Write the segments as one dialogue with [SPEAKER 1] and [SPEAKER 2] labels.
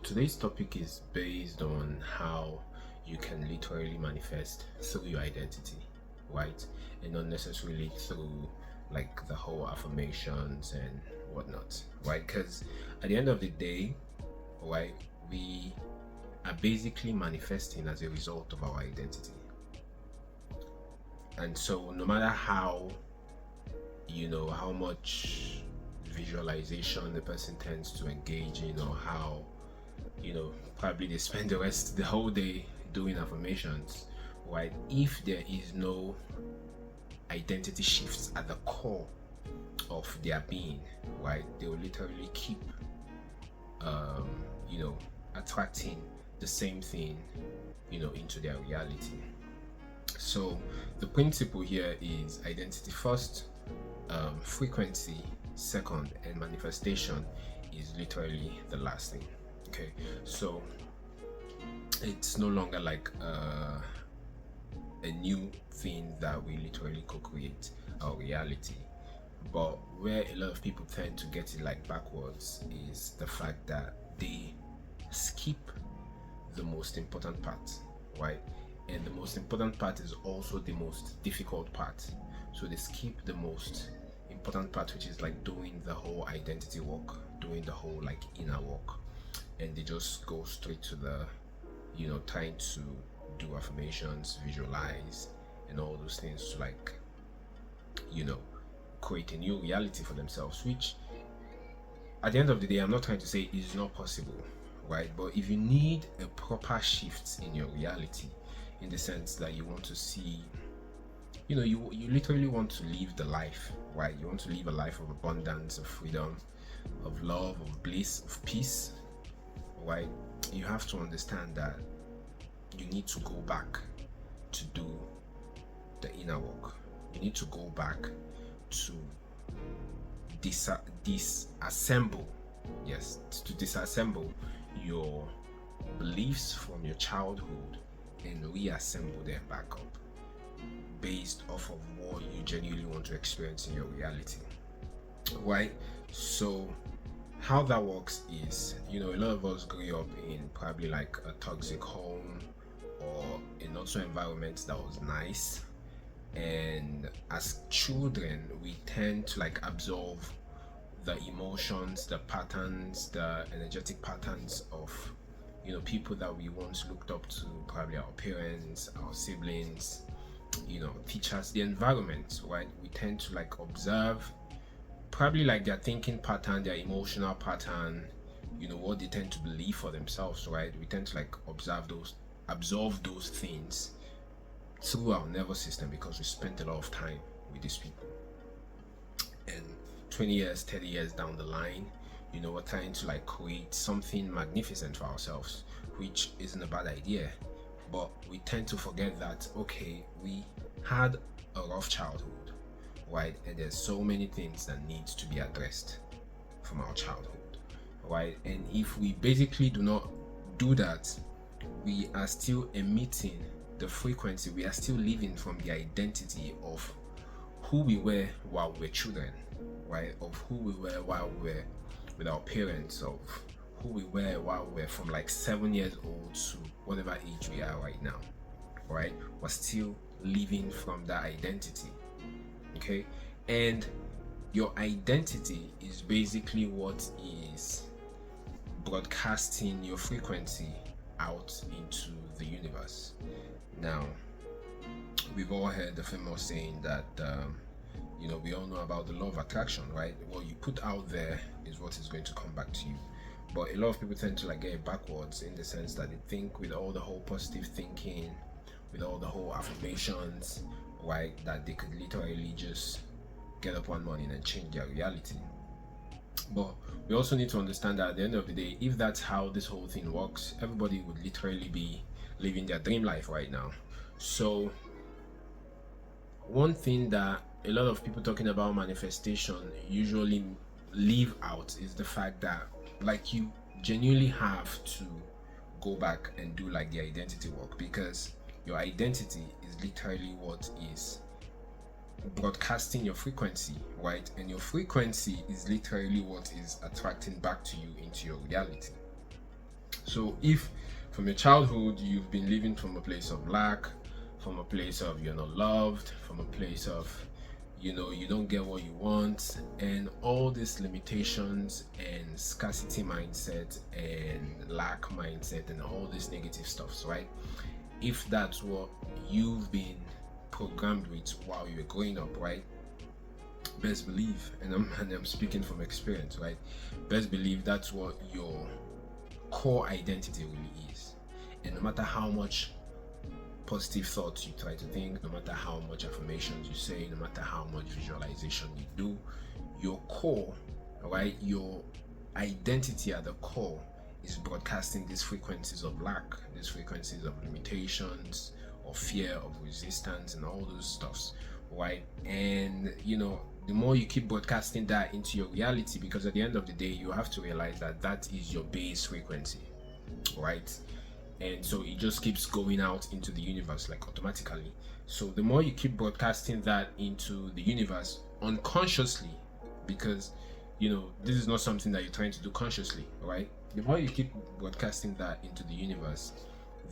[SPEAKER 1] today's topic is based on how you can literally manifest through your identity, right? And not necessarily through like the whole affirmations and whatnot, right? Because at the end of the day, right, we are basically manifesting as a result of our identity. And so, no matter how much visualization the person tends to engage in, or how probably they spend the whole day doing affirmations, right? If there is no identity shifts at the core of their being, right, they will literally keep um you know attracting the same thing into their reality. So the principle here is identity first, frequency second, and manifestation is literally the last thing. Okay, so it's no longer like a new thing that we literally co-create our reality. But where a lot of people tend to get it like backwards is the fact that they skip the most important part, right? And the most important part is also the most difficult part. So they skip the most important part, which is like doing the whole identity work, doing the whole like inner work, and they just go straight to the trying to do affirmations, visualize, and all those things to like you know create a new reality for themselves, which at the end of the day, I'm not trying to say it's not possible, right? But if you need a proper shift in your reality, in the sense that you want to see, you literally want to live the life, right? You want to live a life of abundance, of freedom, of love, of bliss, of peace, right? You have to understand that you need to go back to do the inner work. You need to go back to disassemble, yes, to disassemble your beliefs from your childhood and reassemble them back up based off of what you genuinely want to experience in your reality, right? So how that works is, a lot of us grew up in probably like a toxic home or a not so environment that was nice, and as children we tend to like absorb the emotions, the patterns, the energetic patterns of people that we once looked up to, probably our parents, our siblings, teachers, the environment, right? We tend to like observe probably like their thinking pattern, their emotional pattern, what they tend to believe for themselves, right? We tend to like absorb those things through our nervous system because we spent a lot of time with these people. And 20 years, 30 years down the line, we're trying to like create something magnificent for ourselves, which isn't a bad idea. But we tend to forget that, okay, we had a rough childhood, right? And there's so many things that needs to be addressed from our childhood, right? And if we basically do not do that, we are still emitting the frequency, we are still living from the identity of who we were while we were children, right? Of who we were while we were with our parents, of who we were while we were from like 7 years old to whatever age we are right now, right? We're still living from that identity, okay? And your identity is basically what is broadcasting your frequency out into the universe. Now, we've all heard the famous saying that we all know about the law of attraction, right? What you put out there is what is going to come back to you. But a lot of people tend to like get it backwards, in the sense that they think with all the whole positive thinking, with all the whole affirmations, right, that they could literally just get up one morning and change their reality. But we also need to understand that at the end of the day, if that's how this whole thing works, everybody would literally be living their dream life right now. So one thing that a lot of people talking about manifestation usually leave out is the fact that like you genuinely have to go back and do like the identity work, because your identity is literally what is broadcasting your frequency, right? And your frequency is literally what is attracting back to you into your reality. So if from your childhood you've been living from a place of lack, from a place of you're not loved, from a place of you don't get what you want, and all these limitations and scarcity mindset and lack mindset and all these negative stuffs, right? If that's what you've been programmed with while you were growing up, right? Best believe, and I'm speaking from experience, right? Best believe that's what your core identity really is. And no matter how much positive thoughts you try to think, no matter how much affirmations you say, no matter how much visualization you do, your core, right, your identity at the core is broadcasting these frequencies of lack, these frequencies of limitations, of fear, of resistance, and all those stuffs, right? And the more you keep broadcasting that into your reality, because at the end of the day you have to realize that that is your base frequency, right? And so it just keeps going out into the universe like automatically. So the more you keep broadcasting that into the universe unconsciously, because this is not something that you're trying to do consciously, right? The more you keep broadcasting that into the universe,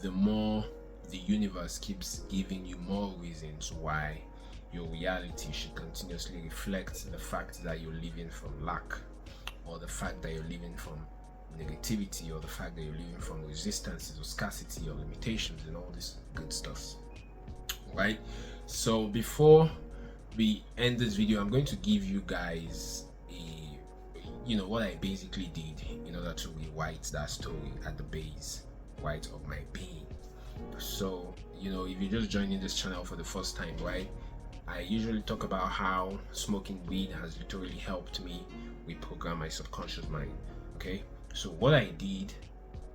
[SPEAKER 1] the more the universe keeps giving you more reasons why your reality should continuously reflect the fact that you're living from lack, or the fact that you're living from negativity, or the fact that you're living from resistances or scarcity or limitations and all this good stuff, right? So before we end this video, I'm going to give you guys what I basically did in order to rewrite that story at the base, right, of my being. So if you're just joining this channel for the first time, right, I usually talk about how smoking weed has literally helped me reprogram my subconscious mind. Okay, so what I did,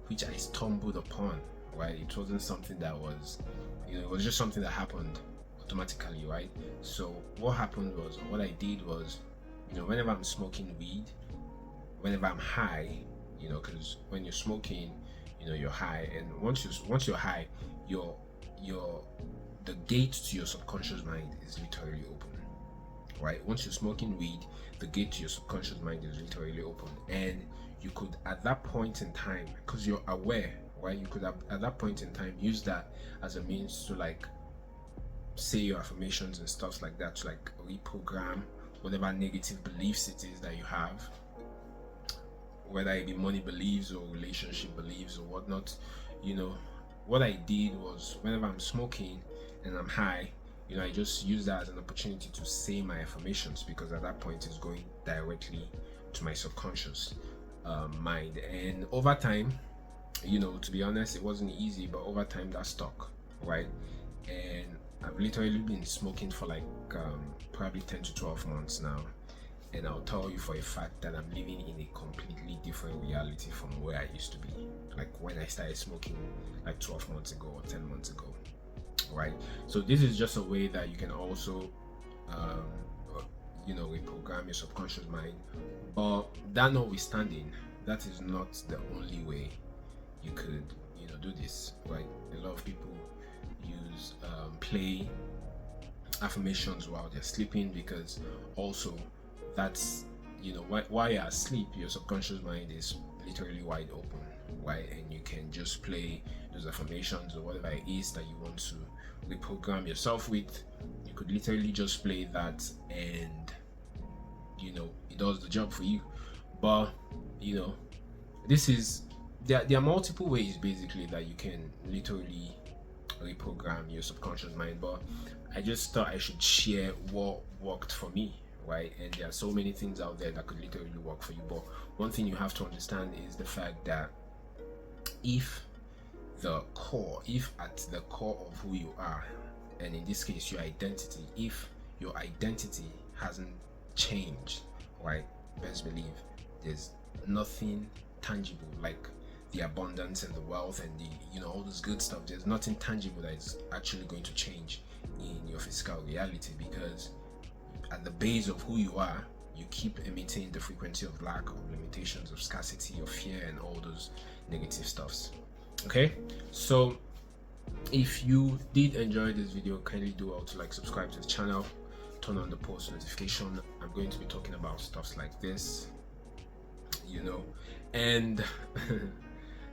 [SPEAKER 1] which I stumbled upon, right, it wasn't something that was, it was just something that happened automatically, right? So what happened was, what I did was, whenever I'm smoking weed, whenever I'm high, because when you're smoking, you're high, and once you're high, the gate to your subconscious mind is literally open, right? Once you're smoking weed, the gate to your subconscious mind is literally open, and you could at that point in time, because you're aware, right, you could have at that point in time use that as a means to like say your affirmations and stuff like that, to like reprogram whatever negative beliefs it is that you have, whether it be money beliefs or relationship beliefs or whatnot. What I did was, whenever I'm smoking and I'm high, I just use that as an opportunity to say my affirmations, because at that point it's going directly to my subconscious mind. And over time, to be honest, it wasn't easy, but over time that stuck, right? And I've literally been smoking for like probably 10 to 12 months now, and I'll tell you for a fact that I'm living in a completely different reality from where I used to be, like when I started smoking like 12 months ago or 10 months ago, right? So this is just a way that you can also reprogram your subconscious mind. But that notwithstanding, that is not the only way you could do this, right? A lot of people use play affirmations while they're sleeping, because also that's while you're asleep, your subconscious mind is literally wide open, right? And you can just play those affirmations or whatever it is that you want to reprogram yourself with. You could literally just play that, and it does the job for you. But there are multiple ways basically that you can literally reprogram your subconscious mind, but I just thought I should share what worked for me, right? And there are so many things out there that could literally work for you, but one thing you have to understand is the fact that if at the core of who you are, and in this case your identity, if your identity hasn't changed, right, best believe there's nothing tangible like the abundance and the wealth and the all this good stuff. There's nothing tangible that is actually going to change in your physical reality, because at the base of who you are, you keep emitting the frequency of lack, of limitations, of scarcity, of fear, and all those negative stuffs. Okay, so if you did enjoy this video, kindly do well to like subscribe to the channel, turn on the post notification. I'm going to be talking about stuffs like this, and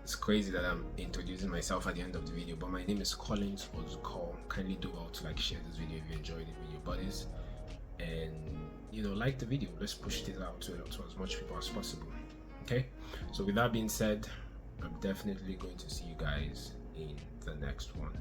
[SPEAKER 1] It's crazy that I'm introducing myself at the end of the video, but my name is Collins Ozuko. Kindly do well to like share this video if you enjoyed it with your buddies, and like the video. Let's push this out to as much people as possible. Okay, so with that being said, I'm definitely going to see you guys in the next one.